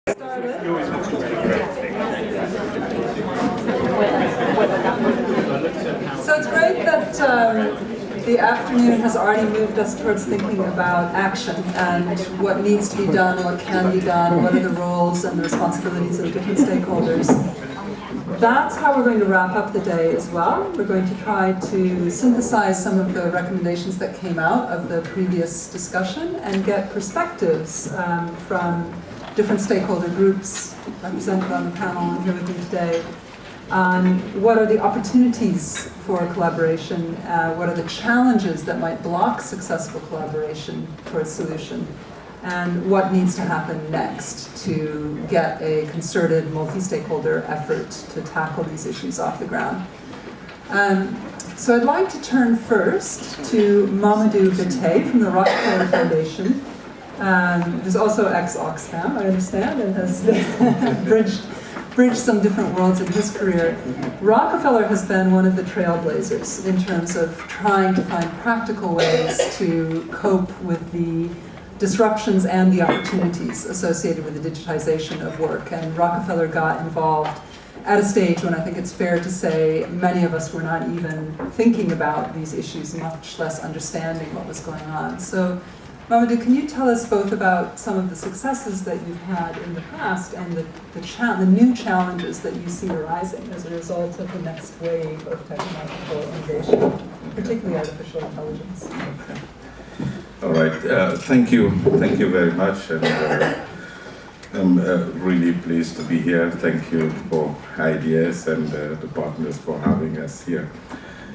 So it's great that the afternoon has already moved us towards thinking about action and what needs to be done, what can be done, what are the roles and the responsibilities of different stakeholders. That's how we're going to wrap up the day as well. We're going to try to synthesize some of the recommendations that came out of the previous discussion and get perspectives from different stakeholder groups represented on the panel and here with me today on what are the opportunities for collaboration, what are the challenges that might block successful collaboration for a solution, and what needs to happen next to get a concerted multi-stakeholder effort to tackle these issues off the ground. So I'd like to turn first to Mamadou Bete from the Rockefeller Foundation, who's also ex-Oxfam, I understand, and has bridged some different worlds in his career. Rockefeller has been one of the trailblazers in terms of trying to find practical ways to cope with the disruptions and the opportunities associated with the digitization of work. And Rockefeller got involved at a stage when I think it's fair to say many of us were not even thinking about these issues, much less understanding what was going on. So, Mamadou, can you tell us both about some of the successes that you've had in the past and the new challenges that you see arising as a result of the next wave of technological innovation, particularly artificial intelligence? Okay. All right. Thank you very much, and I'm really pleased to be here. Thank you for ideas and the partners for having us here.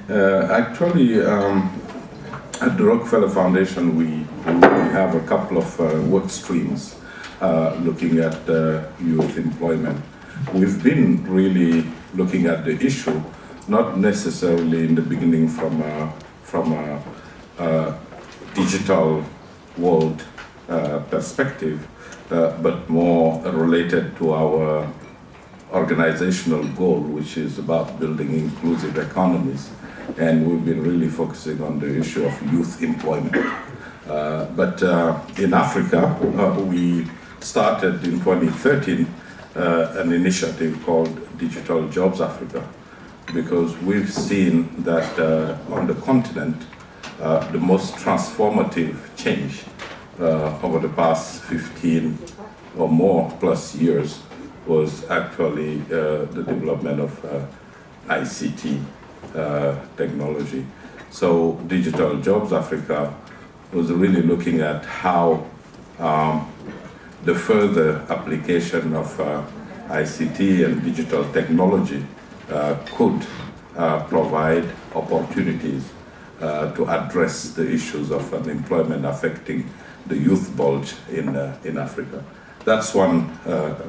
Actually, at the Rockefeller Foundation, we have a couple of work streams looking at youth employment. We've been really looking at the issue, not necessarily in the beginning from a digital world perspective, but more related to our organizational goal, which is about building inclusive economies. And we've been really focusing on the issue of youth employment. But in Africa, we started in 2013 an initiative called Digital Jobs Africa, because we've seen that on the continent, the most transformative change over the past 15 or more plus years was actually the development of ICT technology. So Digital Jobs Africa was really looking at how the further application of ICT and digital technology could provide opportunities to address the issues of unemployment affecting the youth bulge in Africa. That's one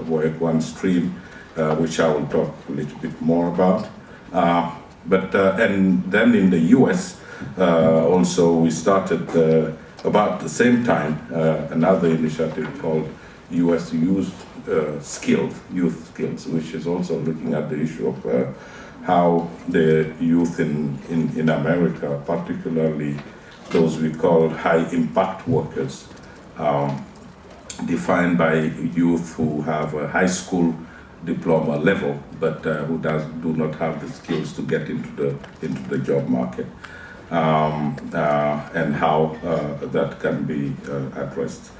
work, one stream, which I will talk a little bit more about. And then in the US, also we started about the same time another initiative called US Youth Skills, which is also looking at the issue of how the youth in America, particularly those we call high impact workers, defined by youth who have a high school diploma level, but who do not have the skills to get into the job market, and how that can be addressed.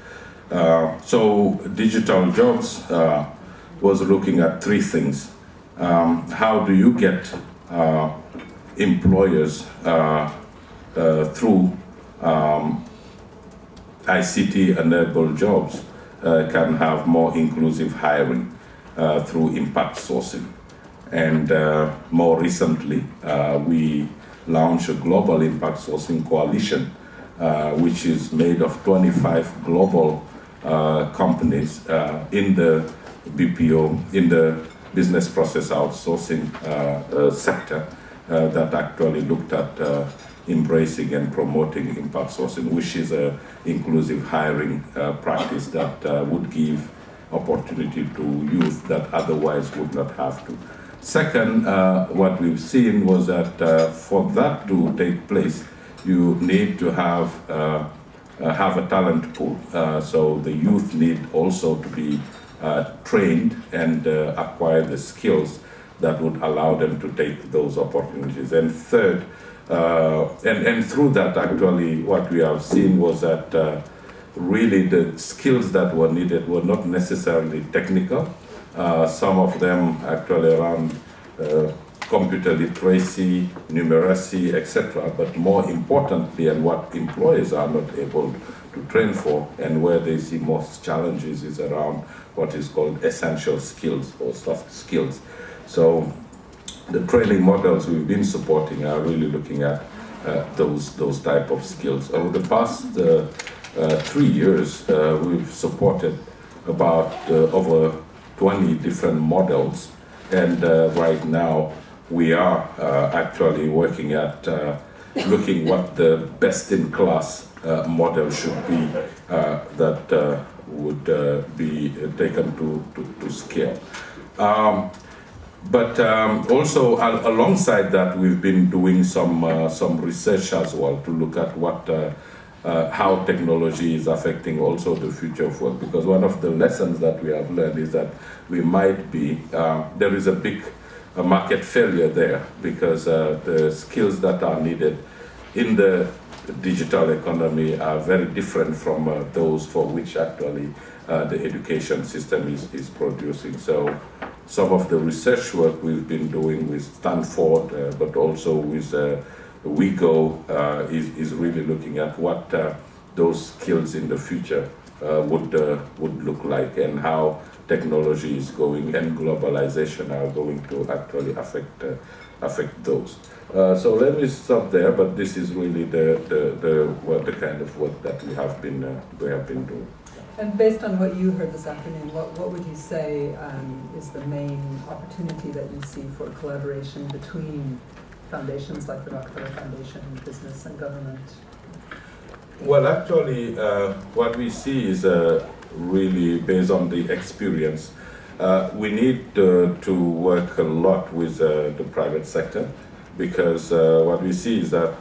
So Digital Jobs was looking at three things. How do you get employers through ICT-enabled jobs can have more inclusive hiring through impact sourcing. And more recently, we launched a global impact sourcing coalition, which is made of 25 global companies in the BPO, in the business process outsourcing sector, that actually looked at embracing and promoting impact sourcing, which is an inclusive hiring practice that would give opportunity to youth that otherwise would not have to. Second, what we've seen was that for that to take place, you need to have a talent pool. So the youth need also to be trained and acquire the skills that would allow them to take those opportunities. And third, and through that, actually, what we have seen was that really the skills that were needed were not necessarily technical. Some of them actually around computer literacy, numeracy, etc. But more importantly, and what employers are not able to train for, and where they see most challenges, is around what is called essential skills or soft skills. So the training models we've been supporting are really looking at those type of skills. Over the past 3 years, we've supported about over 20 different models, and right now we are actually working at looking what the best-in-class model should be that would be taken to scale. But also alongside that, we've been doing some research as well to look at what how technology is affecting also the future of work. Because one of the lessons that we have learned is that we might be there is a big market failure there, because the skills that are needed in the digital economy are very different from those for which actually the education system is producing. So some of the research work we've been doing with Stanford, but also with WeGo, is really looking at what those skills in the future would look like, and how technology is going and globalization are going to actually affect those. So let me stop there, but this is really the kind of work that we have been doing. And based on what you heard this afternoon, what would you say is the main opportunity that you see for collaboration between foundations like the Rockefeller Foundation, business and government? Well, actually, what we see is really based on the experience. We need to work a lot with the private sector, because what we see is that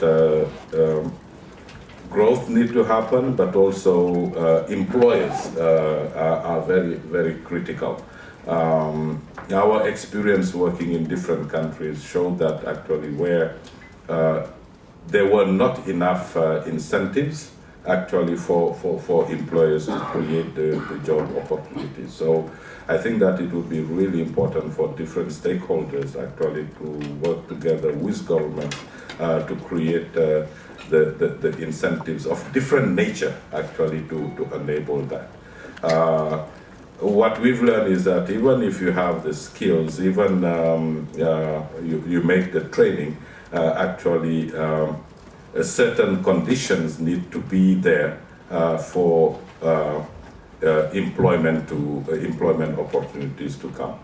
growth needs to happen, but also employers are very, very critical. Our experience working in different countries showed that actually where there were not enough incentives actually for employers to create the job opportunities. So I think that it would be really important for different stakeholders actually to work together with government to create the incentives of different nature actually to enable that. What we've learned is that even if you have the skills, even you make the training, actually certain conditions need to be there for employment opportunities to come.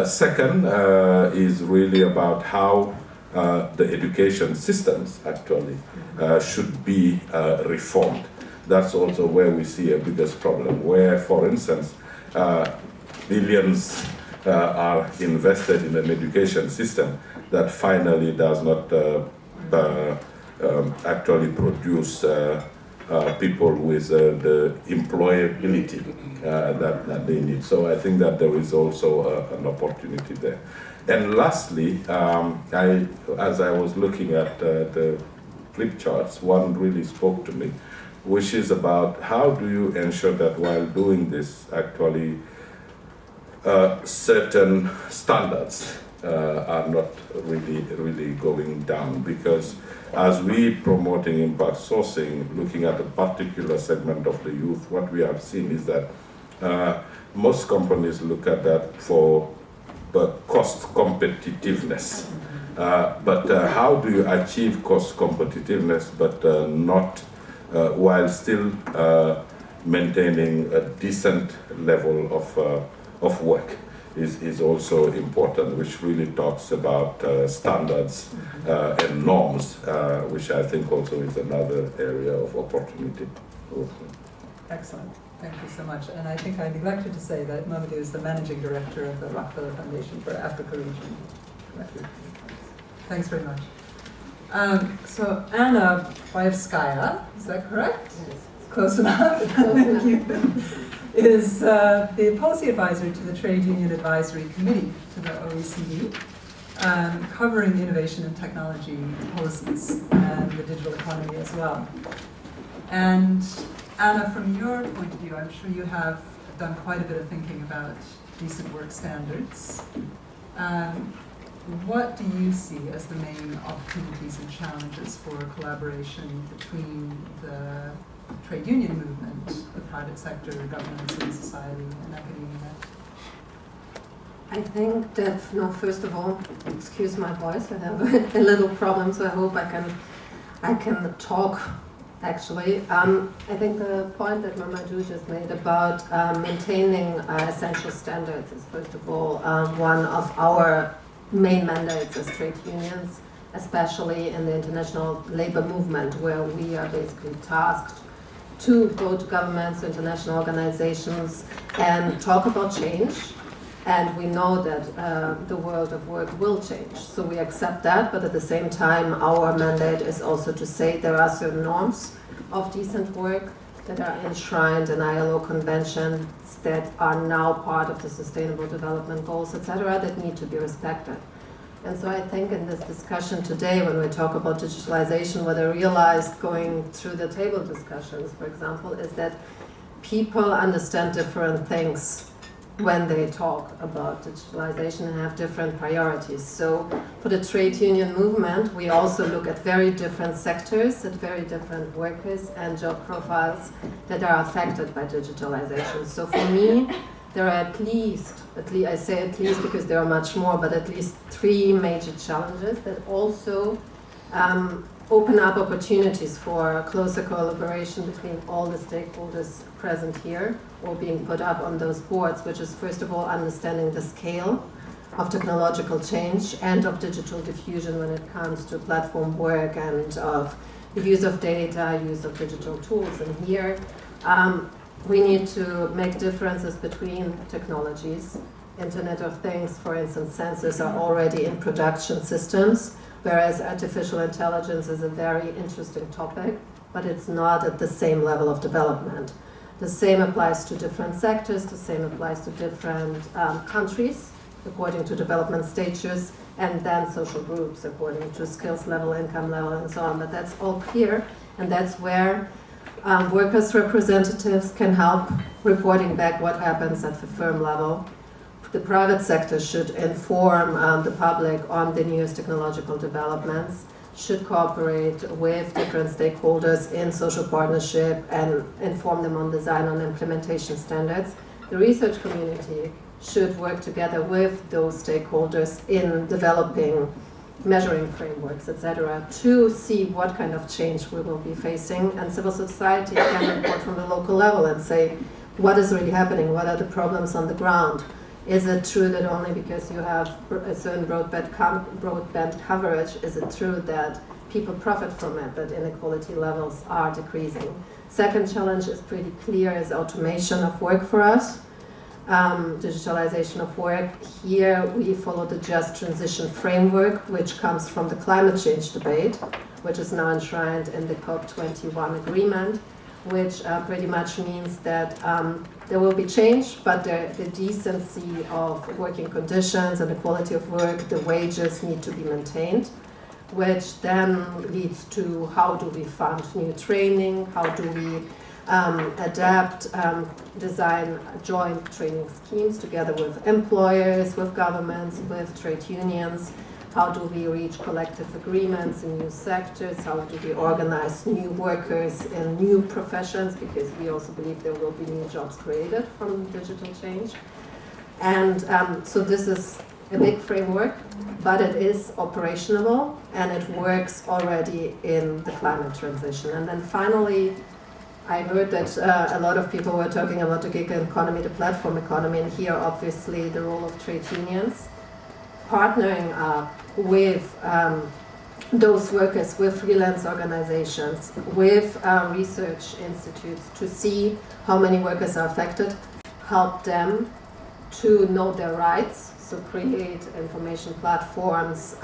Second is really about how the education systems actually should be reformed. That's also where we see a biggest problem, where, for instance, billions are invested in an education system that finally does not actually produce people with the employability that they need. So I think that there is also an opportunity there. And lastly, as I was looking at the flip charts, one really spoke to me, which is about how do you ensure that while doing this, actually certain standards are not really going down. Because as we promoting impact sourcing, looking at a particular segment of the youth, what we have seen is that most companies look at that for cost competitiveness. But how do you achieve cost competitiveness but not while still maintaining a decent level of work is also important, which really talks about standards and norms, which I think also is another area of opportunity. Excellent. Thank you so much. And I think I neglected to say that Mamadou is the Managing Director of the Rockefeller Foundation for Africa region. Thanks very much. So Anna Pajewskaja, is that correct? Yes. close enough. Thank you. Is the policy advisor to the Trade Union Advisory Committee to the OECD, covering innovation and technology policies and the digital economy as well. And Anna, from your point of view, I'm sure you have done quite a bit of thinking about decent work standards. What do you see as the main opportunities and challenges for collaboration between the trade union movement, the private sector, government, civil society, and academia? I think that, first of all, excuse my voice, I have a little problem, so I hope I can talk, actually. I think the point that Mamadou just made about maintaining essential standards is, first of all, one of our main mandates as trade unions, especially in the international labor movement, where we are basically tasked to go to governments, international organizations, and talk about change. And we know that the world of work will change. So we accept that, but at the same time, our mandate is also to say there are certain norms of decent work that are enshrined in ILO conventions that are now part of the Sustainable Development Goals, etc., that need to be respected. And so I think in this discussion today, when we talk about digitalization, what I realized going through the table discussions, for example, is that people understand different things when they talk about digitalization and have different priorities. So for the trade union movement, we also look at very different sectors, at very different workers and job profiles that are affected by digitalization. So for me, there are at least, I say at least because there are much more, but at least 3 major challenges that also open up opportunities for closer collaboration between all the stakeholders present here or being put up on those boards, which is first of all understanding the scale of technological change and of digital diffusion when it comes to platform work and of the use of data, use of digital tools. And here we need to make differences between technologies. Internet of Things, for instance, sensors are already in production systems, whereas artificial intelligence is a very interesting topic, but it's not at the same level of development. The same applies to different sectors, the same applies to different countries, according to development stages, and then social groups, according to skills level, income level, and so on. But that's all clear, and that's where workers' representatives can help reporting back what happens at the firm level. The private sector should inform the public on the newest technological developments, should cooperate with different stakeholders in social partnership and inform them on design and implementation standards. The research community should work together with those stakeholders in developing measuring frameworks, etc., to see what kind of change we will be facing. And civil society can report from the local level and say, what is really happening? What are the problems on the ground? Is it true that only because you have a certain broadband coverage, is it true that people profit from it, but inequality levels are decreasing? Second challenge is pretty clear, is automation of work for us. Digitalization of work. Here we follow the Just Transition Framework, which comes from the climate change debate, which is now enshrined in the COP21 agreement, which pretty much means that there will be change, but the decency of working conditions and the quality of work, the wages need to be maintained, which then leads to how do we fund new training, how do we adapt, design joint training schemes together with employers, with governments, with trade unions. How do we reach collective agreements in new sectors? How do we organize new workers in new professions? Because we also believe there will be new jobs created from digital change. And so this is a big framework, but it is operational and it works already in the climate transition. And then finally, I heard that a lot of people were talking about the gig economy, the platform economy, and here obviously the role of trade unions, partnering up with those workers, with freelance organizations, with research institutes to see how many workers are affected, help them to know their rights, so create information platforms,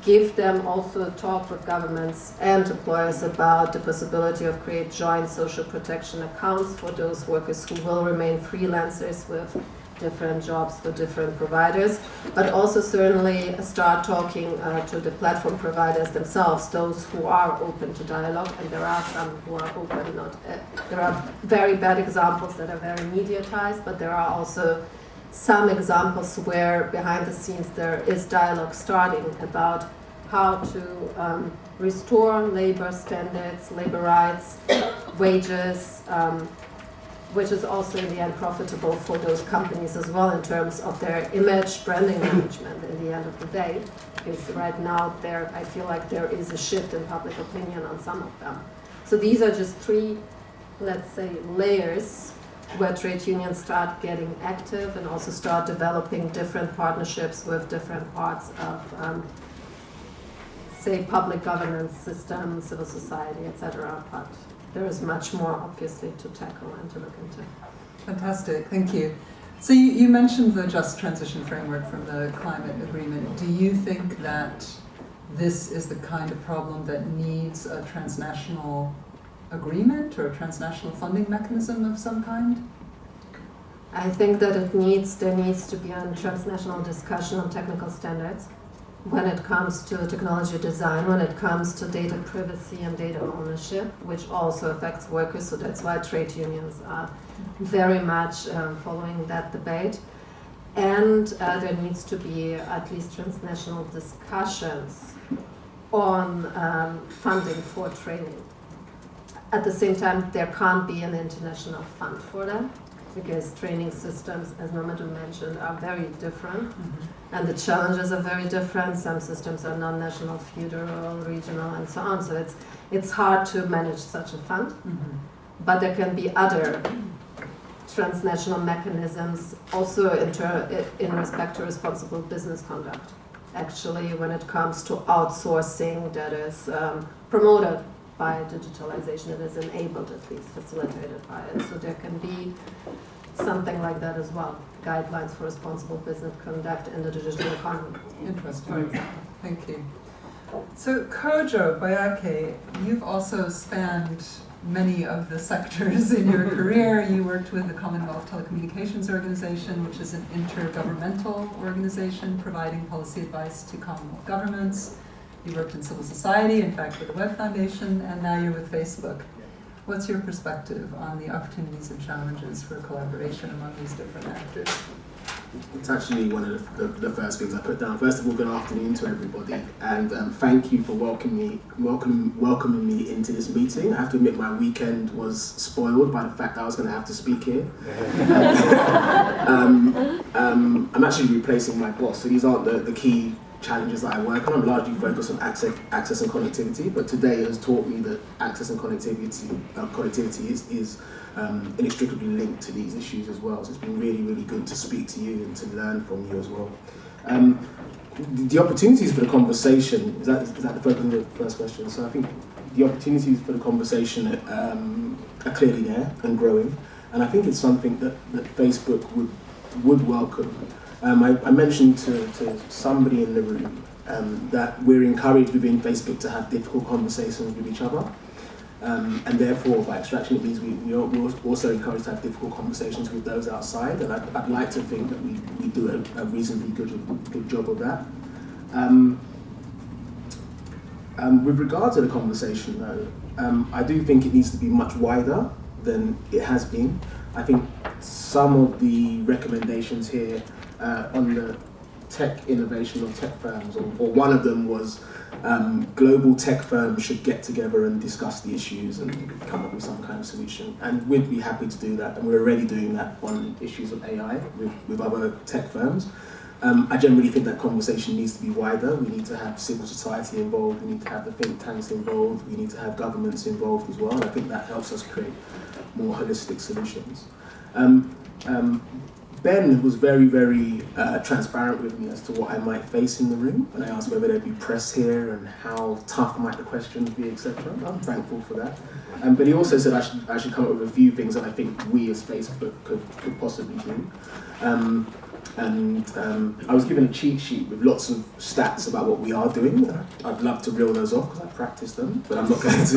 give them also a talk with governments and employers about the possibility of create joint social protection accounts for those workers who will remain freelancers with different jobs for different providers, but also certainly start talking to the platform providers themselves, those who are open to dialogue, and there are some who are open, there are very bad examples that are very mediatized, but there are also some examples where behind the scenes there is dialogue starting about how to restore labor standards, labor rights, wages, which is also in the end profitable for those companies as well in terms of their image, branding management in the end of the day. Because right now I feel like there is a shift in public opinion on some of them. So these are just three, let's say, layers where trade unions start getting active and also start developing different partnerships with different parts of, say, public governance system, civil society, etc. But there is much more, obviously, to tackle and to look into. Fantastic, thank you. So you mentioned the Just Transition Framework from the climate agreement. Do you think that this is the kind of problem that needs a transnational agreement or a transnational funding mechanism of some kind? I think that there needs to be a transnational discussion on technical standards when it comes to technology design, when it comes to data privacy and data ownership, which also affects workers, so that's why trade unions are very much following that debate. And there needs to be at least transnational discussions on funding for training. At the same time, there can't be an international fund for that, because training systems, as Mamadou mentioned, are very different. And the challenges are very different. Some systems are non-national, federal, regional, and so on. So it's hard to manage such a fund. But there can be other transnational mechanisms also in respect to responsible business conduct. Actually, when it comes to outsourcing that is promoted by digitalization, it is enabled, at least facilitated by it. So there can be something like that as well. Guidelines for responsible business conduct in the digital economy. Interesting. Thank you. So Kojo Bayake, you've also spanned many of the sectors in your career. You worked with the Commonwealth Telecommunications Organization, which is an intergovernmental organization providing policy advice to Commonwealth governments. You worked in civil society, in fact, with the Web Foundation, and now you're with Facebook. What's your perspective on the opportunities and challenges for collaboration among these different actors? It's actually one of the first things I put down. First of all, good afternoon to everybody, and thank you for welcoming me into this meeting. I have to admit my weekend was spoiled by the fact that I was going to have to speak here. I'm actually replacing my boss, so these aren't the key challenges that I work on. I'm largely focused on access and connectivity, but today has taught me that access and connectivity is inextricably linked to these issues as well. So it's been really, really good to speak to you and to learn from you as well. The opportunities for the conversation, is that the focus of the first question? So I think the opportunities for the conversation are clearly there and growing, and I think it's something that Facebook would welcome. I mentioned to somebody in the room that we're encouraged within Facebook to have difficult conversations with each other. And therefore, by extraction, it means we're also encouraged to have difficult conversations with those outside. And I'd like to think that we do a reasonably good job of that. With regard to the conversation, though, I do think it needs to be much wider than it has been. I think some of the recommendations here on the tech innovation or tech firms, or one of them was global tech firms should get together and discuss the issues and come up with some kind of solution. And we'd be happy to do that, and we're already doing that on issues of AI with other tech firms. I generally think that conversation needs to be wider. We need to have civil society involved, we need to have the think tanks involved, we need to have governments involved as well, and I think that helps us create more holistic solutions. Ben was very, very transparent with me as to what I might face in the room, and I asked whether there'd be press here and how tough might the questions be, etc. I'm thankful for that. But he also said I should come up with a few things that I think we as Facebook could possibly do. And I was given a cheat sheet with lots of stats about what we are doing. I'd love to reel those off because I practiced them, but I'm not going to.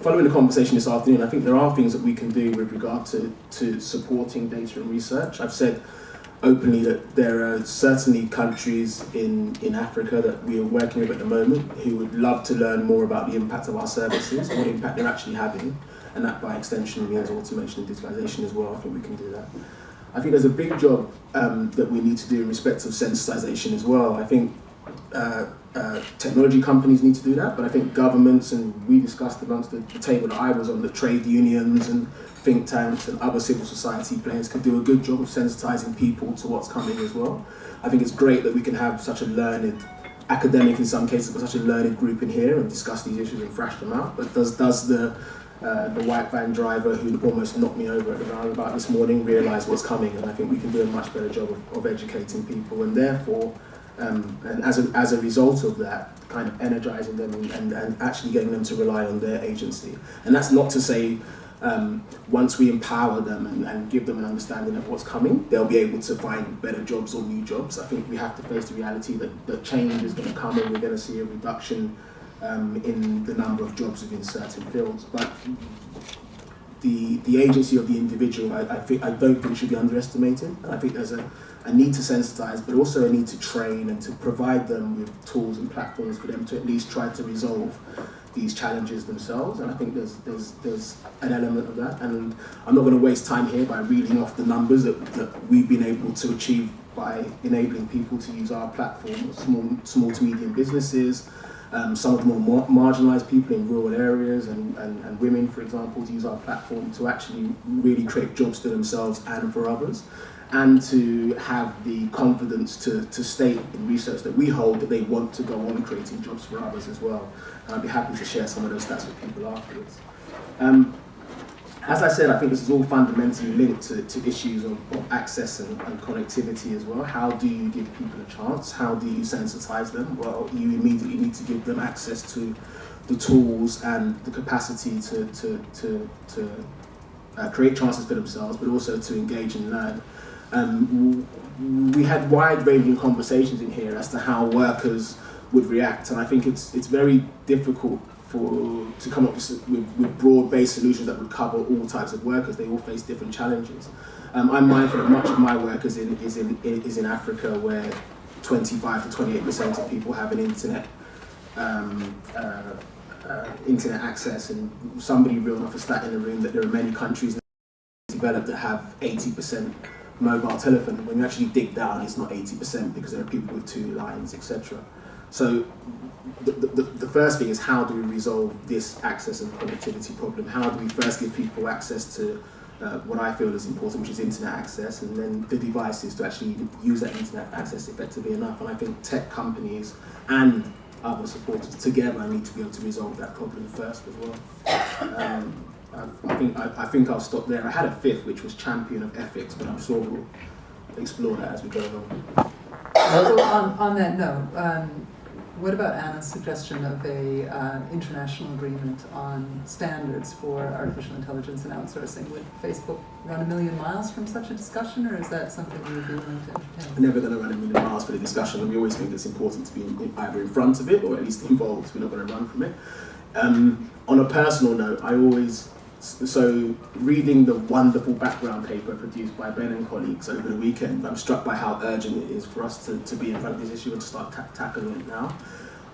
Following the conversation this afternoon, I think there are things that we can do with regard to supporting data and research. I've said openly that there are certainly countries in Africa that we are working with at the moment who would love to learn more about the impact of our services, what impact they're actually having, and that by extension means automation and digitalisation as well. I think we can do that. I think there's a big job that we need to do in respect of sensitisation as well. I think technology companies need to do that, but I think governments, and we discussed amongst the table that I was on, the trade unions and think tanks and other civil society players could do a good job of sensitising people to what's coming as well. I think it's great that we can have such a learned, academic in some cases, but such a learned group in here and discuss these issues and thrash them out. But does the white van driver who almost knocked me over at the roundabout this morning realise what's coming? And I think we can do a much better job of educating people, and therefore, and as a result of that, kind of energising them and actually getting them to rely on their agency. And that's not to say once we empower them and give them an understanding of what's coming, they'll be able to find better jobs or new jobs. I think we have to face the reality that change is going to come and we're going to see a reduction in the number of jobs within certain fields. But the agency of the individual, I don't think should be underestimated. I think there's a need to sensitise, but also a need to train and to provide them with tools and platforms for them to at least try to resolve these challenges themselves. And I think there's an element of that. And I'm not going to waste time here by reading off the numbers that we've been able to achieve by enabling people to use our platform, small to medium businesses, some of the more marginalised people in rural areas and women, for example, to use our platform to actually really create jobs for themselves and for others, and to have the confidence to state in research that we hold that they want to go on creating jobs for others as well. And I'd be happy to share some of those stats with people afterwards. As I said, I think this is all fundamentally linked to issues of access and connectivity as well. How do you give people a chance? How do you sensitise them? Well, you immediately need to give them access to the tools and the capacity to create chances for themselves, but also to engage and learn. We had wide-ranging conversations in here as to how workers would react, and I think it's very difficult to come up with broad-based solutions that would cover all types of workers. They all face different challenges. I'm mindful that much of my work is in Africa, where 25 to 28% of people have an internet access, and somebody reeled off a stat in the room that there are many countries developed that have 80% mobile telephone. When you actually dig down, it's not 80% because there are people with 2 lines, etc. So the first thing is, how do we resolve this access and connectivity problem? How do we first give people access to what I feel is important, which is internet access, and then the devices to actually use that internet access effectively enough? And I think tech companies and other supporters together need to be able to resolve that problem first as well. I think I'll stop there. I had a fifth, which was champion of ethics, but I'm sure we'll explore that as we go along. So on that note, what about Anna's suggestion of a international agreement on standards for artificial intelligence and outsourcing? Would Facebook run a million miles from such a discussion, or is that something you would be willing to entertain? We're never going to run a million miles for the discussion, and we always think it's important to be either in front of it or at least involved. We're not going to run from it. On a personal note, reading the wonderful background paper produced by Ben and colleagues over the weekend, I'm struck by how urgent it is for us to be in front of this issue and to start tackling it now.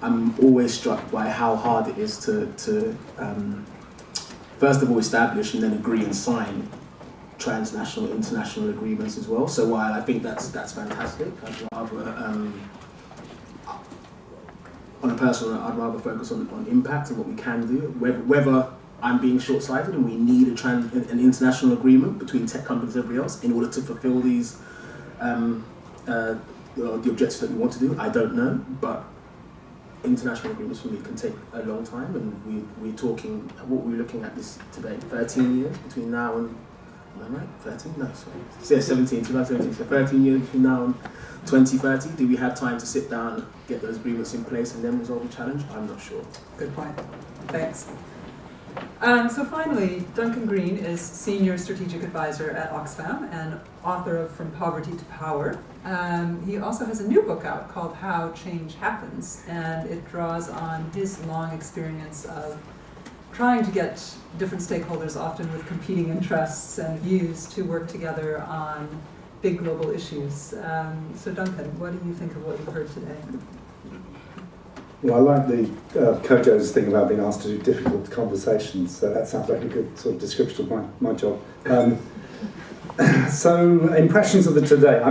I'm always struck by how hard it is to first of all establish and then agree and sign transnational, international agreements as well. So while I think that's fantastic, I'd rather, on a personal note, I'd rather focus on impact and what we can do, whether I'm being short-sighted and we need an international agreement between tech companies and everybody else in order to fulfill these the objectives that we want to do. I don't know, but international agreements for me can take a long time, and we're talking, what we're looking at this today, 13 years between now and, am I right? 13? No, sorry. Yeah, 2017, so 13 years between now and 2030. Do we have time to sit down, get those agreements in place and then resolve the challenge? I'm not sure. Good point. Thanks. So finally, Duncan Green is Senior Strategic Advisor at Oxfam and author of From Poverty to Power. He also has a new book out called How Change Happens, and it draws on his long experience of trying to get different stakeholders, often with competing interests and views, to work together on big global issues. So Duncan, what do you think of what you've heard today? Well, I like the Kojo's thing about being asked to do difficult conversations, so that sounds like a good sort of description of my job. So, impressions of the today.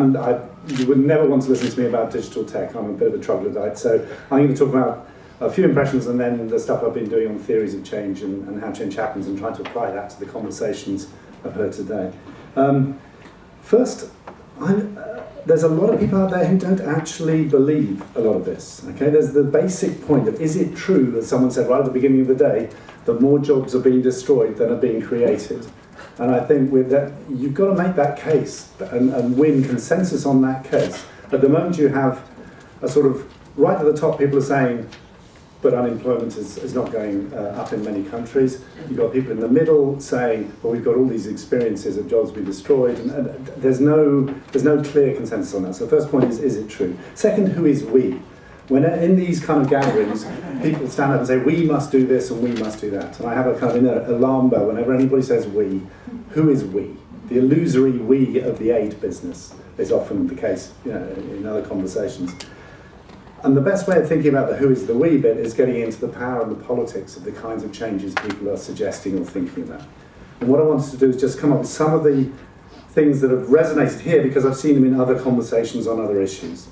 You would never want to listen to me about digital tech. I'm a bit of a troglodyte, so I'm going to talk about a few impressions and then the stuff I've been doing on theories of change and how change happens, and trying to apply that to the conversations I've heard today. First, there's a lot of people out there who don't actually believe a lot of this. Okay, there's the basic point of, is it true that someone said right at the beginning of the day that more jobs are being destroyed than are being created? And I think with that, you've got to make that case and win consensus on that case. At the moment, you have a sort of right at the top, people are saying, but unemployment is not going up in many countries. You've got people in the middle saying, well, we've got all these experiences of jobs being destroyed, and there's no clear consensus on that. So the first point is it true? Second, who is we? When in these kind of gatherings, people stand up and say, we must do this and we must do that. And I have a kind of alarm bell whenever anybody says we. Who is we? The illusory we of the aid business is often the case, in other conversations. And the best way of thinking about the who is the we bit is getting into the power and the politics of the kinds of changes people are suggesting or thinking about. And what I wanted to do is just come up with some of the things that have resonated here because I've seen them in other conversations on other issues.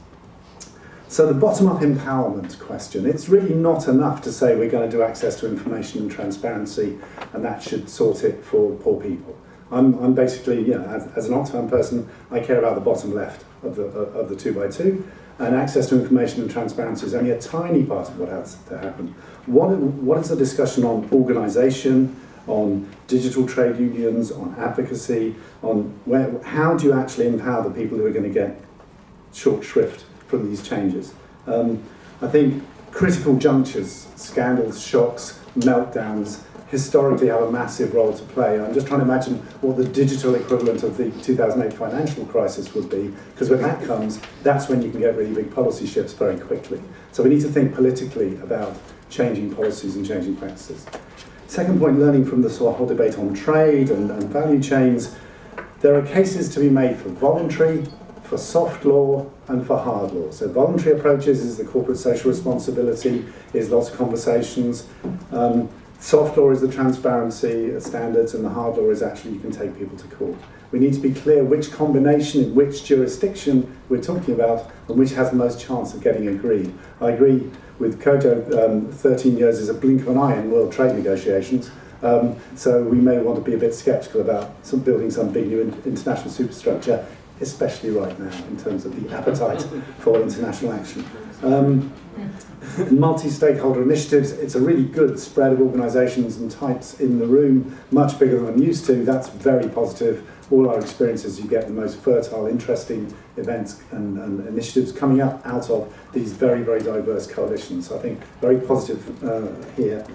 So the bottom-up empowerment question, it's really not enough to say we're going to do access to information and transparency and that should sort it for poor people. I'm basically, as an Oxfam person, I care about the bottom left of the 2x2. And access to information and transparency is only a tiny part of what has to happen. What is the discussion on organisation, on digital trade unions, on advocacy, on how do you actually empower the people who are going to get short shrift from these changes? I think critical junctures, scandals, shocks, meltdowns, historically have a massive role to play. I'm just trying to imagine what the digital equivalent of the 2008 financial crisis would be, because when that comes, that's when you can get really big policy shifts very quickly. So we need to think politically about changing policies and changing practices. Second point, learning from the whole debate on trade and value chains. There are cases to be made for voluntary, for soft law, and for hard law. So voluntary approaches is the corporate social responsibility, is lots of conversations. Soft law is the transparency standards, and the hard law is actually you can take people to court. We need to be clear which combination in which jurisdiction we're talking about and which has the most chance of getting agreed. I agree with Kojo, 13 years is a blink of an eye in world trade negotiations, so we may want to be a bit sceptical about building some big new international superstructure, especially right now in terms of the appetite for international action. Multi-stakeholder initiatives, it's a really good spread of organisations and types in the room, much bigger than I'm used to. That's very positive. All our experiences, you get the most fertile, interesting events and initiatives coming up out of these very, very diverse coalitions. So I think very positive here.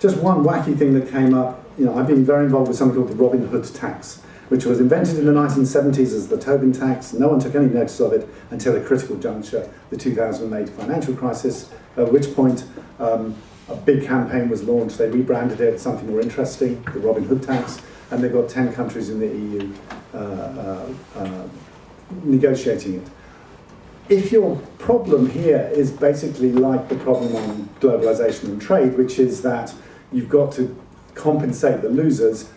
Just one wacky thing that came up, I've been very involved with something called the Robin Hood tax, which was invented in the 1970s as the Tobin tax. No one took any notice of it until a critical juncture, the 2008 financial crisis, at which point a big campaign was launched. They rebranded it something more interesting, the Robin Hood tax, and they've got 10 countries in the EU negotiating it. If your problem here is basically like the problem on globalization and trade, which is that you've got to compensate the losers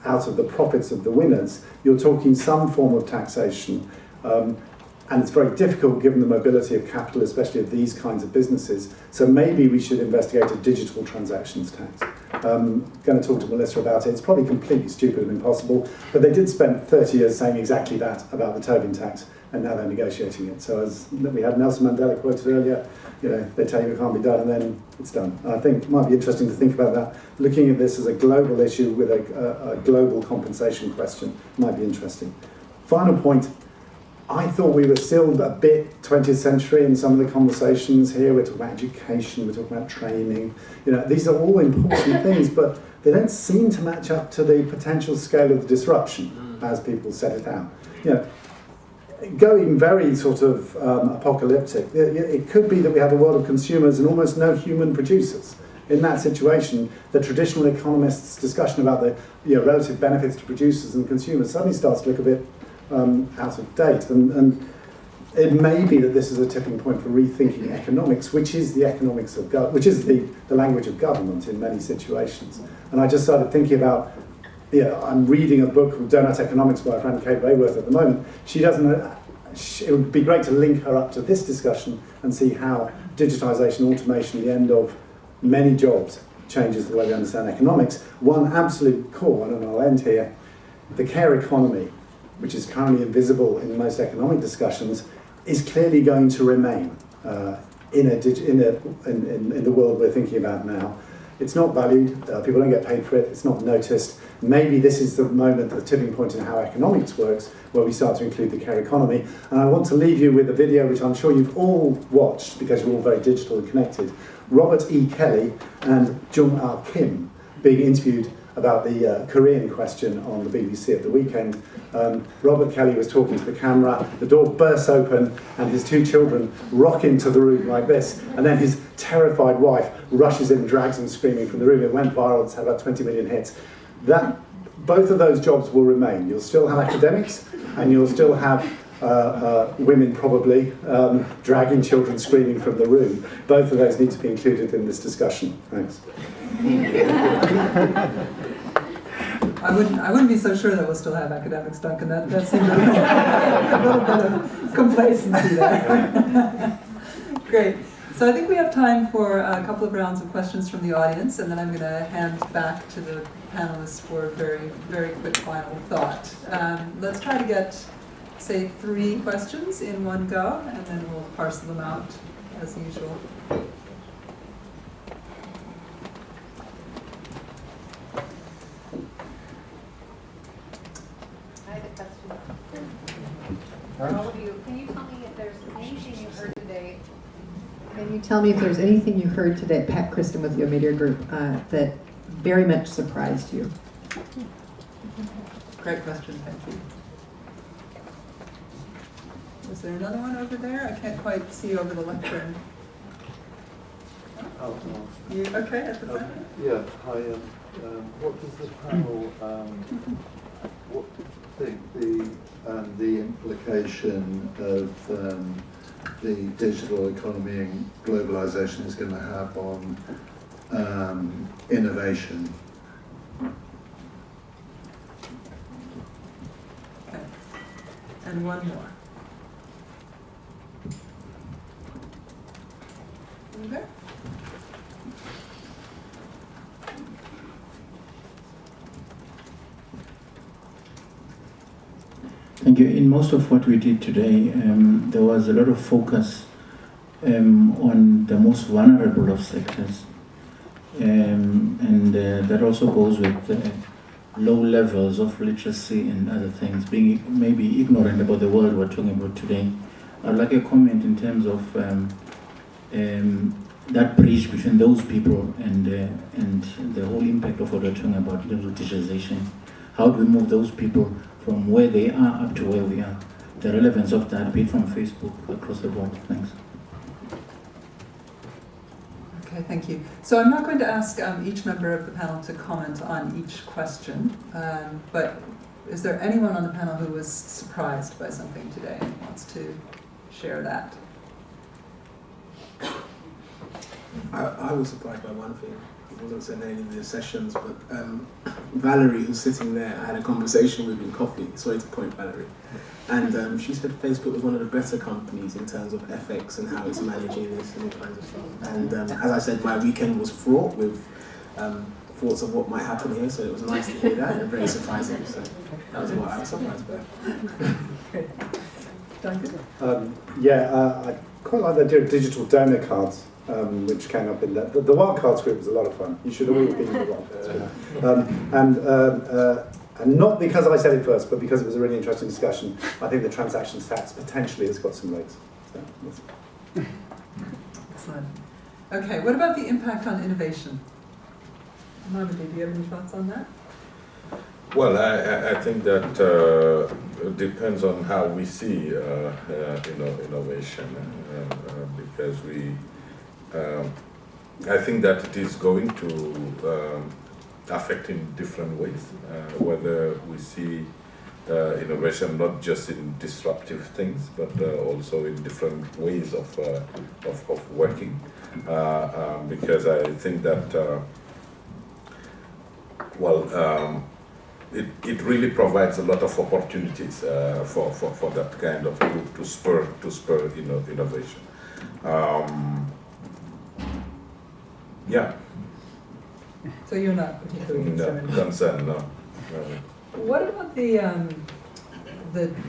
out of the profits of the winners, you're talking some form of taxation. And it's very difficult given the mobility of capital, especially of these kinds of businesses. So maybe we should investigate a digital transactions tax. I'm going to talk to Melissa about it. It's probably completely stupid and impossible, but they did spend 30 years saying exactly that about the Tobin tax, and now they're negotiating it. So as we had Nelson Mandela quoted earlier, they tell you it can't be done, and then it's done. I think it might be interesting to think about that. Looking at this as a global issue with a global compensation question might be interesting. Final point, I thought we were still a bit 20th century in some of the conversations here. We're talking about education, we're talking about training. These are all important things, but they don't seem to match up to the potential scale of the disruption as people set it out. Going very sort of apocalyptic, it could be that we have a world of consumers and almost no human producers. In that situation, the traditional economists' discussion about the relative benefits to producers and consumers suddenly starts to look a bit out of date. And it may be that this is a tipping point for rethinking economics, which is the economics of which is the language of government in many situations. And I just started thinking about, I'm reading a book called Donut Economics by a friend, Kate Rayworth, at the moment. It would be great to link her up to this discussion and see how digitisation, automation, the end of many jobs changes the way we understand economics. One absolute core, and I'll end here, the care economy, which is currently invisible in most economic discussions, is clearly going to remain in the world we're thinking about now. It's not valued, people don't get paid for it, it's not noticed. Maybe this is the moment, the tipping point in how economics works, where we start to include the care economy. And I want to leave you with a video which I'm sure you've all watched, because you're all very digital and connected. Robert E. Kelly and Jung-Ah Kim being interviewed about the Korean question on the BBC at the weekend. Robert Kelly was talking to the camera, the door bursts open and his two children rock into the room like this, and then his terrified wife rushes in and drags him screaming from the room. It went viral, it's had about 20 million hits. Both of those jobs will remain. You'll still have academics and you'll still have women probably dragging children screaming from the room. Both of those need to be included in this discussion. Thanks. I wouldn't be so sure that we'll still have academics, Duncan. That seems a little bit of complacency there. Great. So I think we have time for a couple of rounds of questions from the audience, and then I'm going to hand back to the panelists for a very, very quick final thought. Let's try to get, say, 3 questions in one go, and then we'll parcel them out as usual. I have a question for all of you. Can you tell me if there's anything you heard today? Can you tell me if there's anything you heard today, Pat Kristen with your media group, that very much surprised you? Great question, thank you. Was there another one over there? I can't quite see over the lectern. You okay at the front? Yeah, hi. What does the panel what think the implication of the digital economy and globalization is going to have on innovation? Okay. And one more. Okay. Thank you. In most of what we did today, there was a lot of focus on the most vulnerable of sectors. And that also goes with low levels of literacy and other things, being maybe ignorant about the world we're talking about today. I'd like a comment in terms of that bridge between those people and the whole impact of what we're talking about, digitization. How do we move those people from where they are up to where we are? The relevance of that, be it from Facebook across the board. Thanks. Okay, thank you. So I'm not going to ask each member of the panel to comment on each question, but is there anyone on the panel who was surprised by something today and wants to share that? I was surprised by one thing. It wasn't said in any of the sessions, but Valerie, who's sitting there, I had a conversation with in coffee. Sorry to point Valerie. And she said Facebook was one of the better companies in terms of ethics and how it's managing this and all kinds of stuff. And as I said, my weekend was fraught with thoughts of what might happen here, so it was nice to hear that and very surprising. So that was what I was surprised by. Okay. Duncan? I quite like the idea of digital donor cards. Which came up in that. The Wildcards group was a lot of fun. You should all have been in the Wildcards group. And not because I said it first, but because it was a really interesting discussion. I think the transactions tax potentially has got some legs. So, yes. Excellent. Okay, what about the impact on innovation? Mohammed, do you have any thoughts on that? Well, I think that it depends on how we see innovation, because I think that it is going to affect in different ways, whether we see innovation not just in disruptive things, but also in different ways of working, because I think that it really provides a lot of opportunities for that kind of to spur innovation. Yeah. So you're not particularly concerned? No. What about the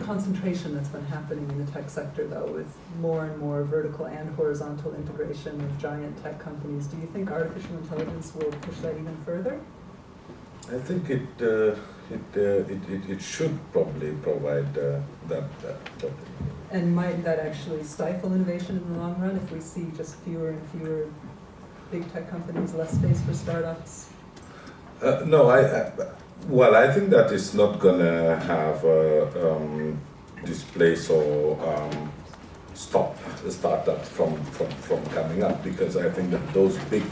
concentration that's been happening in the tech sector, though, with more and more vertical and horizontal integration of giant tech companies? Do you think artificial intelligence will push that even further? I think it should probably provide that. And might that actually stifle innovation in the long run if we see just fewer and fewer big tech companies, less space for startups? No, I think that it's not gonna have displace or stop the startups from coming up, because I think that those big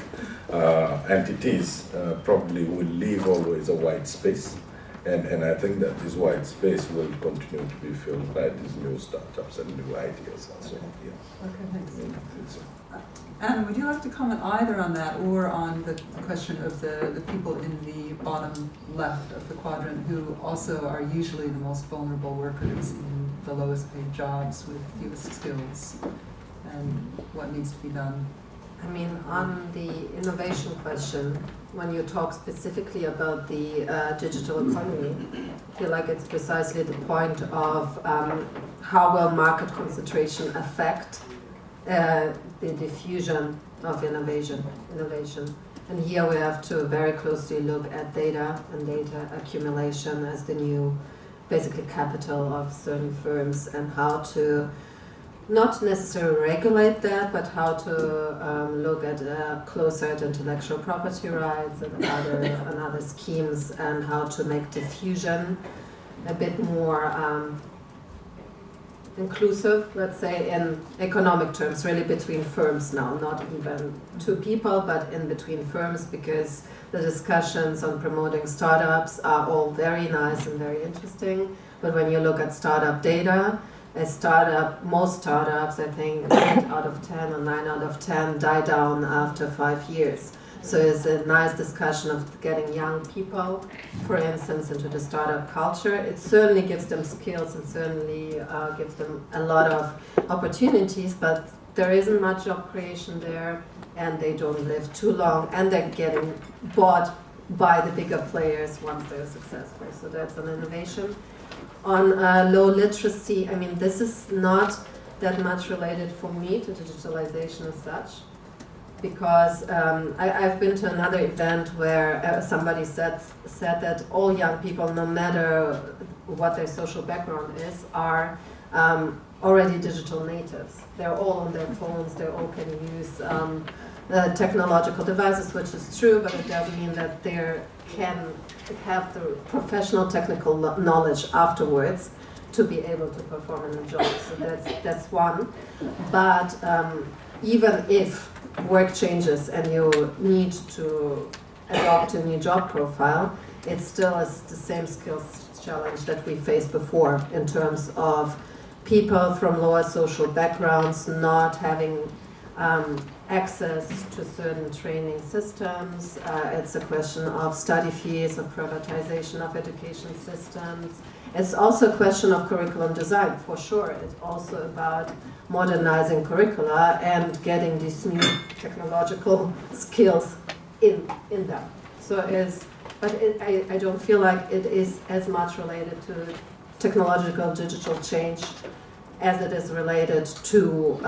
entities probably will leave always a white space, and I think that this white space will continue to be filled by these new startups and new ideas also. Yeah. Okay, thanks. Yeah, Anna, would you like to comment either on that or on the question of the people in the bottom left of the quadrant who also are usually the most vulnerable workers in the lowest paid jobs with fewest skills, and what needs to be done? I mean, on the innovation question, when you talk specifically about the digital economy, I feel like it's precisely the point of how will market concentration affect the diffusion of innovation. And here we have to very closely look at data and data accumulation as the new, basically, capital of certain firms, and how to not necessarily regulate that, but how to look at closer at intellectual property rights and other schemes, and how to make diffusion a bit more inclusive, let's say, in economic terms, really between firms now, not even two people, but in between firms, because the discussions on promoting startups are all very nice and very interesting. But when you look at startup data, most startups, I think 8 out of 10 or 9 out of 10 die down after 5 years. So it's a nice discussion of getting young people, for instance, into the startup culture. It certainly gives them skills and certainly gives them a lot of opportunities, but there isn't much job creation there, and they don't live too long, and they're getting bought by the bigger players once they're successful. So that's an innovation. On low literacy, I mean, this is not that much related for me to digitalization as such, because I've been to another event where somebody said that all young people, no matter what their social background is, are already digital natives. They're all on their phones, they all can use technological devices, which is true, but it doesn't mean that they can have the professional technical knowledge afterwards to be able to perform in a job. So that's one. But even if work changes and you need to adopt a new job profile, it still is the same skills challenge that we faced before, in terms of people from lower social backgrounds not having access to certain training systems. It's a question of study fees, of privatization of education systems. It's also a question of curriculum design, for sure. It's also about modernizing curricula and getting these new technological skills in them. So I don't feel like it is as much related to technological digital change as it is related to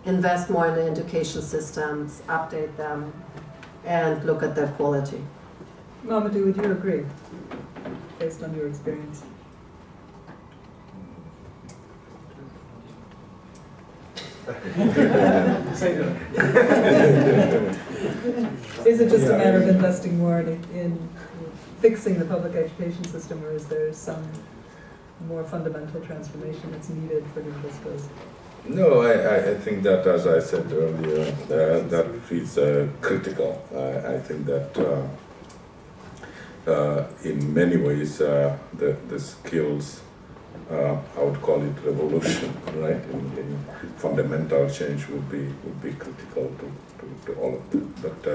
invest more in the education systems, update them, and look at their quality. Mamadou, would you agree? based on your experience? Is it just a matter of investing more in fixing the public education system, or is there some more fundamental transformation that's needed for digital skills? No, I think that, as I said earlier, that is critical. I think that in many ways the skills, I would call it revolution, right? In fundamental change would be critical to all of them. But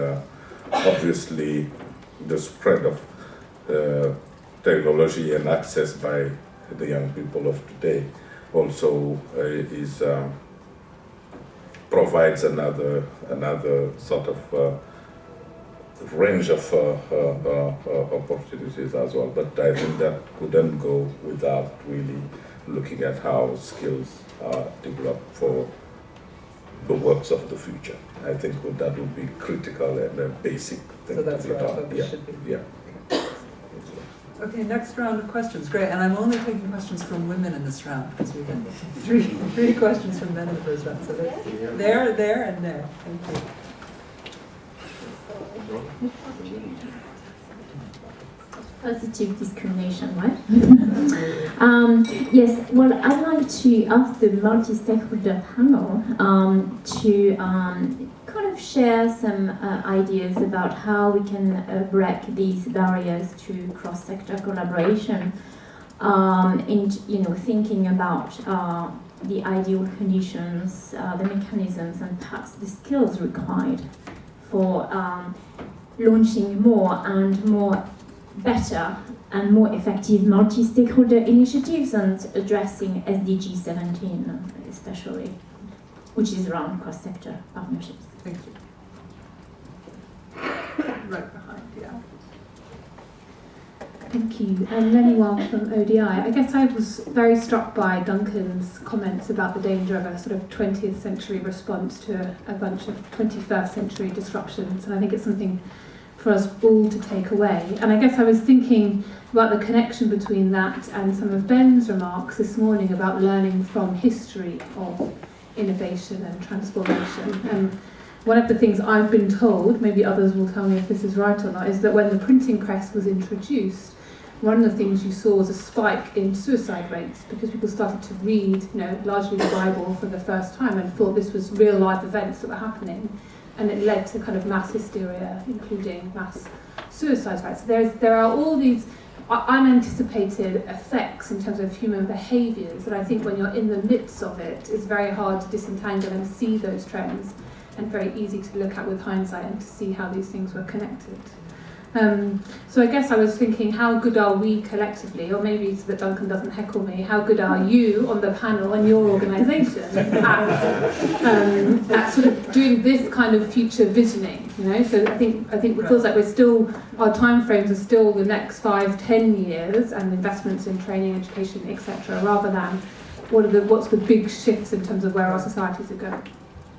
obviously, the spread of technology and access by the young people of today also provides another sort of range of opportunities as well. But I think that couldn't go without really looking at how skills are developed for the works of the future. I think that would be critical and a basic thing. So that's to be where our done. focus should be. Yeah. Okay, next round of questions. Great, and I'm only taking questions from women in this round because we had three questions from men in the first round. So there, and there. Thank you. Positive discrimination, right? Yes, well, I'd like to ask the multi-stakeholder panel to kind of share some ideas about how we can break these barriers to cross-sector collaboration, and thinking about the ideal conditions, the mechanisms, and perhaps the skills required for launching more and more better and more effective multi-stakeholder initiatives and addressing SDG 17 especially, which is around cross-sector partnerships. Thank you. Right behind, yeah. Thank you. And Lenny Wong from ODI. I guess I was very struck by Duncan's comments about the danger of a sort of 20th century response to a bunch of 21st century disruptions, and I think it's something for us all to take away. And I guess I was thinking about the connection between that and some of Ben's remarks this morning about learning from history of innovation and transformation. And one of the things I've been told, maybe others will tell me if this is right or not, is that when the printing press was introduced, one of the things you saw was a spike in suicide rates because people started to read, largely the Bible for the first time and thought this was real life events that were happening. And it led to kind of mass hysteria, including mass suicide rates. So there are all these unanticipated effects in terms of human behaviours that I think when you're in the midst of it, it's very hard to disentangle and see those trends, and very easy to look at with hindsight and to see how these things were connected. So I guess I was thinking, how good are we collectively, or maybe so that Duncan doesn't heckle me, how good are you on the panel and your organisation at sort of doing this kind of future visioning? So I think it feels like our timeframes are still the next 5-10 years, and investments in training, education, etc., rather than what's the big shifts in terms of where our societies are going.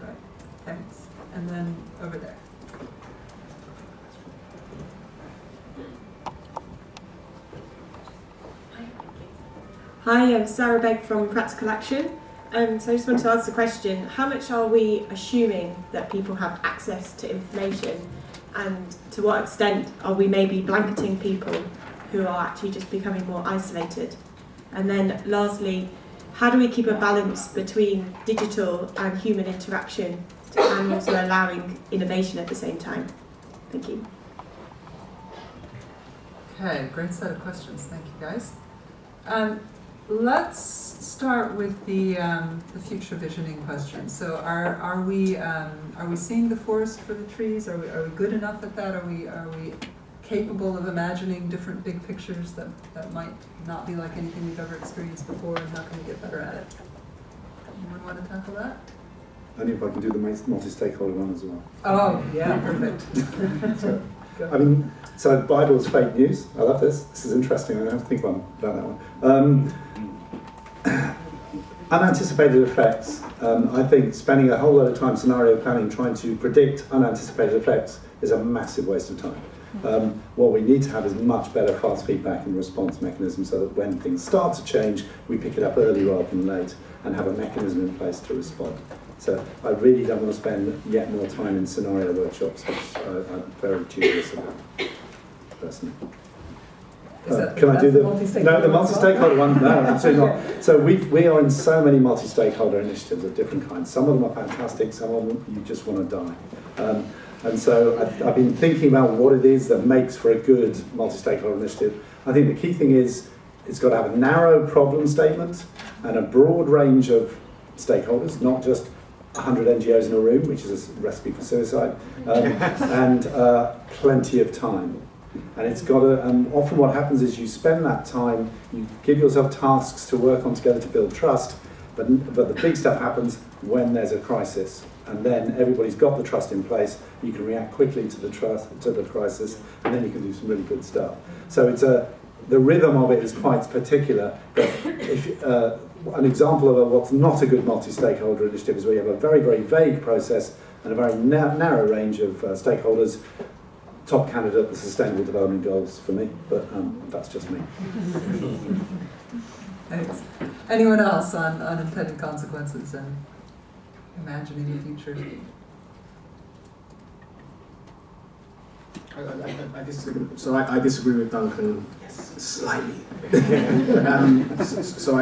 Right. Thanks. And then over there. Hi, I'm Sarah Begg from Practical Action. So I just wanted to ask the question, how much are we assuming that people have access to information, and to what extent are we maybe blanketing people who are actually just becoming more isolated? And then lastly, how do we keep a balance between digital and human interaction and also allowing innovation at the same time? Thank you. Okay, great set of questions. Thank you, guys. Let's start with the future visioning question. So, are we seeing the forest for the trees? Are we good enough at that? Are we capable of imagining different big pictures that might not be like anything we've ever experienced before, and how can we get better at it? Anyone want to tackle that? Only if I can do the multi-stakeholder one as well. Oh, yeah, perfect. So Bible's fake news. I love this. This is interesting. I have to think about that one. Unanticipated effects. I think spending a whole lot of time scenario planning trying to predict unanticipated effects is a massive waste of time. What we need to have is much better fast feedback and response mechanisms so that when things start to change, we pick it up early rather than late and have a mechanism in place to respond. So I really don't want to spend yet more time in scenario workshops, which I'm very dubious about, personally. Can I do the multi-stakeholder one? No, absolutely not. So we are in so many multi-stakeholder initiatives of different kinds. Some of them are fantastic, some of them you just want to die. And so I've been thinking about what it is that makes for a good multi-stakeholder initiative. I think the key thing is it's got to have a narrow problem statement and a broad range of stakeholders, not just 100 NGOs in a room, which is a recipe for suicide, and plenty of time. And it's got to, often what happens is you spend that time, you give yourself tasks to work on together to build trust, but the big stuff happens when there's a crisis. And then everybody's got the trust in place, you can react quickly to the crisis, and then you can do some really good stuff. So it's the rhythm of it is quite particular, but if, an example of what's not a good multi-stakeholder initiative is where you have a very, very vague process and a very narrow range of stakeholders. Top candidate, the Sustainable Development Goals for me, but that's just me. Thanks. Anyone else on unintended consequences and imagining the future? I disagree. So I disagree with Duncan slightly. So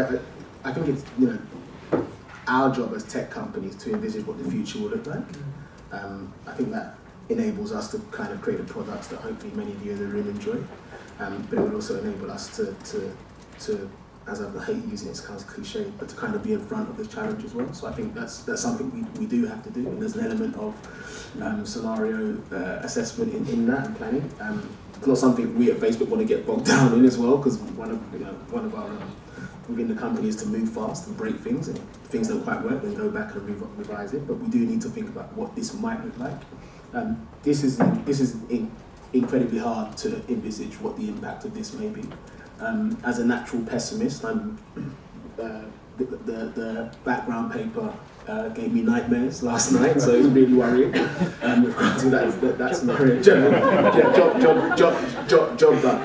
I think it's, you know, our job as tech companies to envisage what the future will look like. I think that enables us to kind of create the products that hopefully many of you in the room enjoy. But it would also enable us to as I hate using it, it sounds cliche, but to kind of be in front of this challenge as well. So I think that's something we do have to do, and there's an element of scenario assessment in that and planning. It's not something we at Facebook want to get bogged down in as well, because one of our within the company is to move fast and break things, and if things don't quite work, then go back and revise it. But we do need to think about what this might look like. This is incredibly hard to envisage what the impact of this may be. As a natural pessimist, the background paper gave me nightmares last night, so it was really worrying. With regards to that scenario, job done.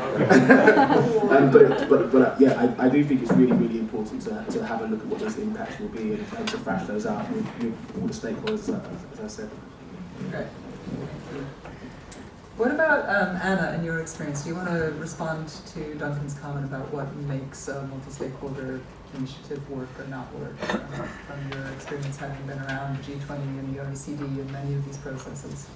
But yeah, I do think it's really, really important to have a look at what those impacts will be and to thrash those out with all the stakeholders, as I said. Great. What about Anna, in your experience? Do you want to respond to Duncan's comment about what makes a multi-stakeholder initiative work or not work from your experience having been around G20 and the OECD and many of these processes?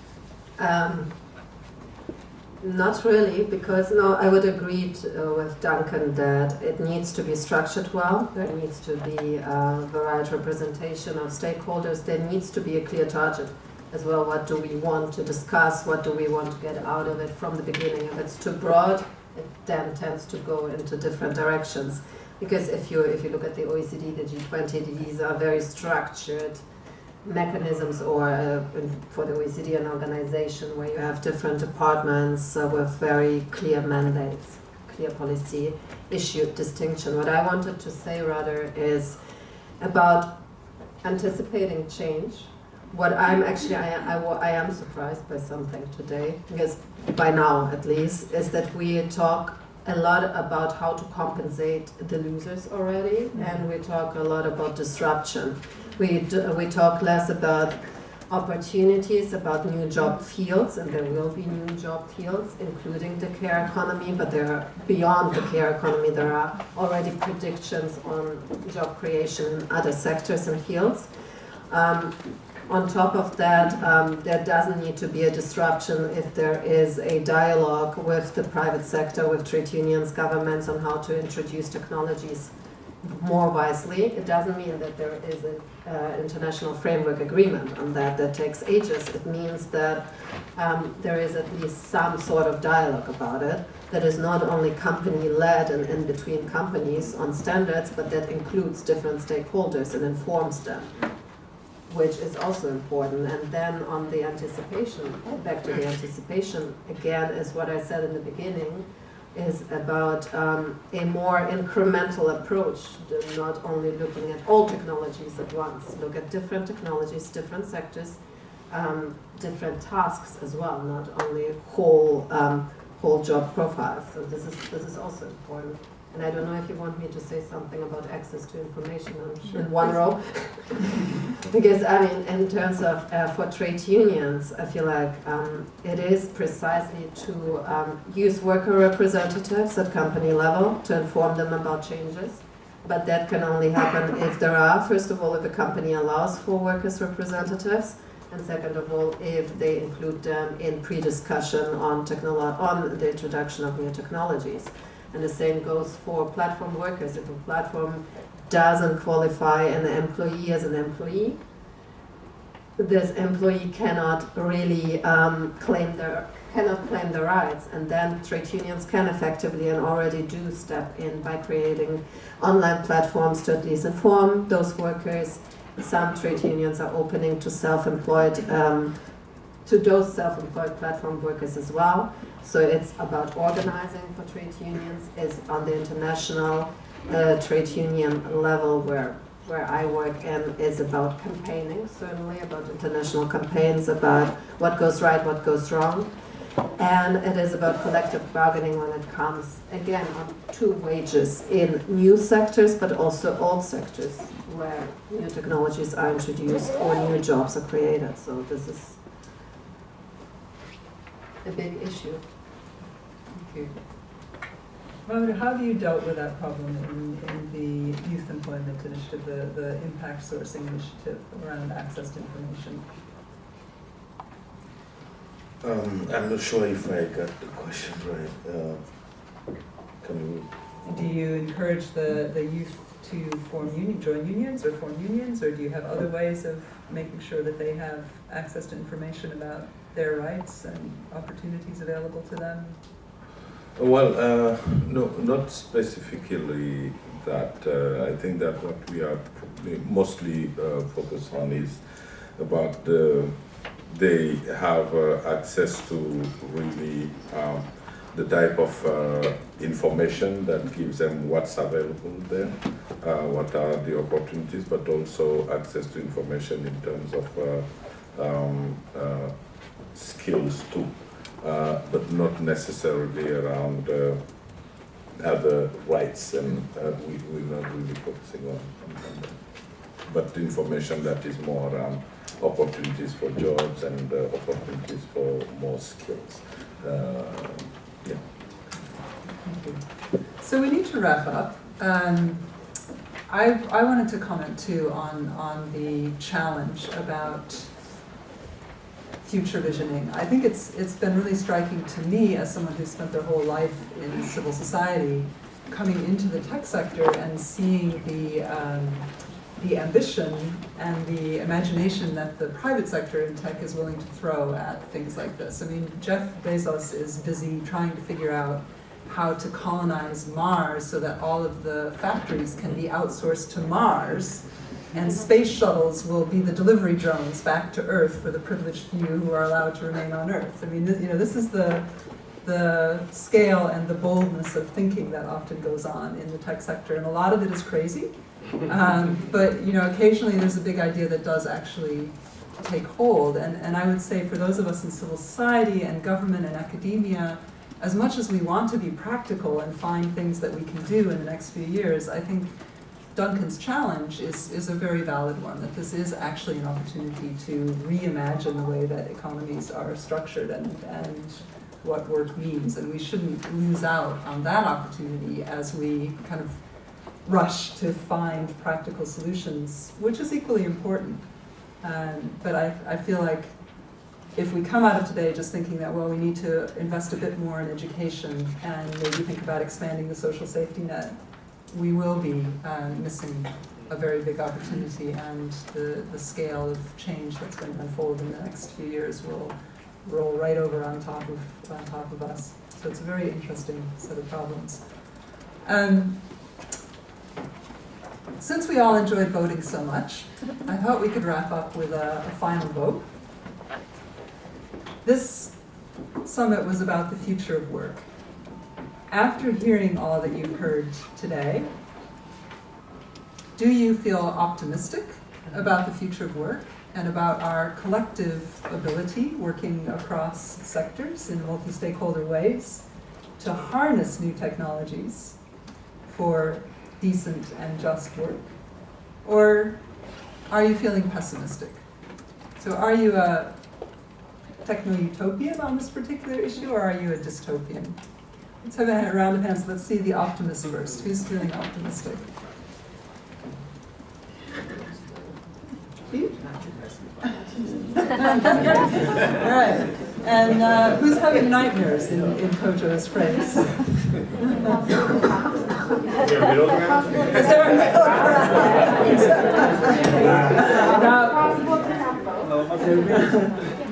Not really, because I would agree with Duncan that it needs to be structured well. There needs to be the right representation of stakeholders. There needs to be a clear target as well. What do we want to discuss? What do we want to get out of it from the beginning? If it's too broad, it then tends to go into different directions. Because if you look at the OECD, the G20, these are very structured mechanisms, or for the OECD, an organization where you have different departments with very clear mandates, clear policy issue distinction. What I wanted to say rather is about anticipating change. What I'm actually, I am surprised by something today, because by now at least, is that we talk a lot about how to compensate the losers already, and we talk a lot about disruption. We talk less about opportunities, about new job fields, and there will be new job fields, including the care economy, but there are, beyond the care economy, there are already predictions on job creation in other sectors and fields. On top of that, there doesn't need to be a disruption if there is a dialogue with the private sector, with trade unions, governments, on how to introduce technologies more wisely. It doesn't mean that there is an international framework agreement on that takes ages. It means that there is at least some sort of dialogue about it that is not only company-led and in between companies on standards, but that includes different stakeholders and informs them, which is also important. And then on the anticipation, back to the anticipation, again, is what I said in the beginning, is about a more incremental approach, not only looking at all technologies at once, look at different technologies, different sectors, different tasks as well, not only whole job profiles. So this is also important. And I don't know if you want me to say something about access to information in one row. Because, I mean, in terms of, for trade unions, I feel like it is precisely to use worker representatives at company level to inform them about changes. But that can only happen if there are, first of all, if the company allows for workers' representatives, and second of all, if they include them in pre-discussion on the introduction of new technologies. And the same goes for platform workers. If a platform doesn't qualify an employee as an employee, this employee cannot really claim their rights, and then trade unions can effectively and already do step in by creating online platforms to at least inform those workers. Some trade unions are opening to those self-employed platform workers as well. So it's about organizing for trade unions. It's on the international trade union level where I work, and is about campaigning, certainly about international campaigns about what goes right, what goes wrong. And it is about collective bargaining when it comes, again, to wages in new sectors, but also old sectors where new technologies are introduced or new jobs are created. So this is a big issue. Thank you. Mohammed, how have you dealt with that problem in the Youth Employment Initiative, the impact sourcing initiative around access to information? I'm not sure if I got the question right. Do you encourage the youth to join unions or form unions, or do you have other ways of making sure that they have access to information about their rights and opportunities available to them? Well, no, not specifically that. I think that what we are mostly focused on is about they have access to really the type of information that gives them what's available there, what are the opportunities, but also access to information in terms of skills too, but not necessarily around other rights, and we're not really focusing on that. But information that is more around opportunities for jobs and opportunities for more skills. Yeah. Thank you. So we need to wrap up. I wanted to comment too on the challenge about future visioning. I think it's been really striking to me as someone who's spent their whole life in civil society, coming into the tech sector and seeing the ambition and the imagination that the private sector in tech is willing to throw at things like this. I mean, Jeff Bezos is busy trying to figure out how to colonize Mars so that all of the factories can be outsourced to Mars, and space shuttles will be the delivery drones back to Earth for the privileged few who are allowed to remain on Earth. I mean, this is the scale and the boldness of thinking that often goes on in the tech sector, and a lot of it is crazy. But occasionally there's a big idea that does actually take hold, and I would say for those of us in civil society and government and academia, as much as we want to be practical and find things that we can do in the next few years, I think Duncan's challenge is a very valid one, that this is actually an opportunity to reimagine the way that economies are structured and what work means, and we shouldn't lose out on that opportunity as we kind of rush to find practical solutions, which is equally important. But I feel like if we come out of today just thinking that, well, we need to invest a bit more in education and maybe think about expanding the social safety net, we will be missing a very big opportunity, and the scale of change that's going to unfold in the next few years will roll right over on top of us. So it's a very interesting set of problems. Since we all enjoyed voting so much, I thought we could wrap up with a final vote. This summit was about the future of work. After hearing all that you've heard today, do you feel optimistic about the future of work? and about our collective ability, working across sectors in multi-stakeholder ways, to harness new technologies for decent and just work? Or are you feeling pessimistic? So are you a techno-utopian on this particular issue, or are you a dystopian? Let's have a round of hands. Let's see the optimists first. Who's feeling optimistic? You? All right. And who's having nightmares in Kojo's phrase? Is there a middle ground?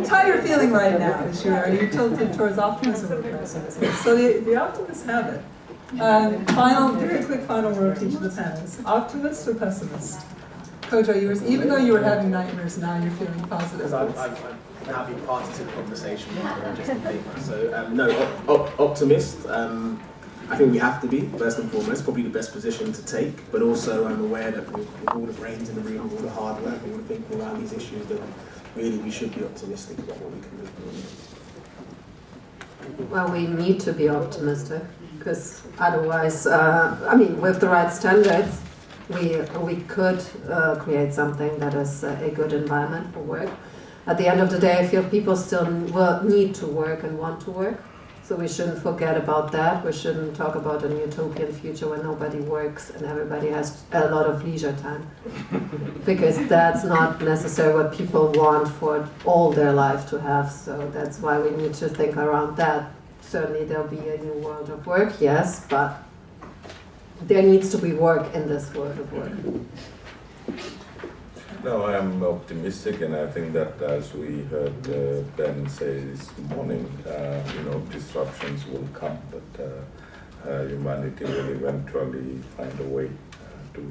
How you're feeling right now? Are you tilted towards optimism or pessimism? So the optimists have it. Very quick final word to each of the panelists. Optimist or pessimist? Kojo, even though you were having nightmares, now you're feeling positive. I've now been party to the conversation rather than just on paper. So optimist. I think we have to be, first and foremost, probably the best position to take, but also I'm aware that with all the brains in the room, with all the hard work, all the thinking around these issues, that really we should be optimistic about what we can do. Well, we need to be optimistic, because otherwise, with the right standards, we could create something that is a good environment for work. At the end of the day, I feel people still need to work and want to work. So we shouldn't forget about that. We shouldn't talk about an utopian future where nobody works and everybody has a lot of leisure time. Because that's not necessarily what people want for all their life to have. So that's why we need to think around that. Certainly there'll be a new world of work, yes, but there needs to be work in this world of work. No, I'm optimistic, and I think that as we heard Ben say this morning, disruptions will come, but humanity will eventually find a way to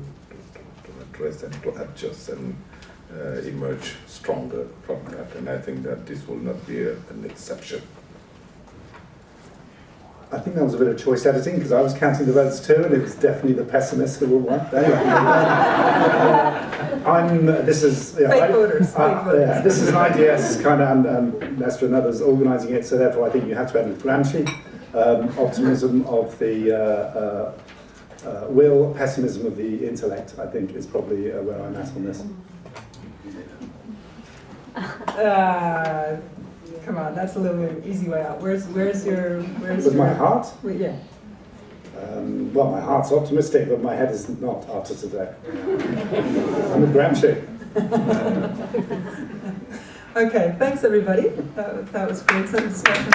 address and to adjust and emerge stronger from that. And I think that this will not be an exception. I think that was a bit of choice editing because I was counting the votes too, and it was definitely the pessimists who won. Anyway, this is fake voters. This is an IDS kind of, and Lester and others organising it. So therefore, I think you have to end with Gramsci. Optimism of the will, pessimism of the intellect. I think is probably where I'm at on this. Come on, that's a little easy way out. Where's your my heart? Well, yeah. Well, my heart's optimistic, but my head is not after today. I'm a Gramsci. Okay, thanks everybody. That was great. Some discussion.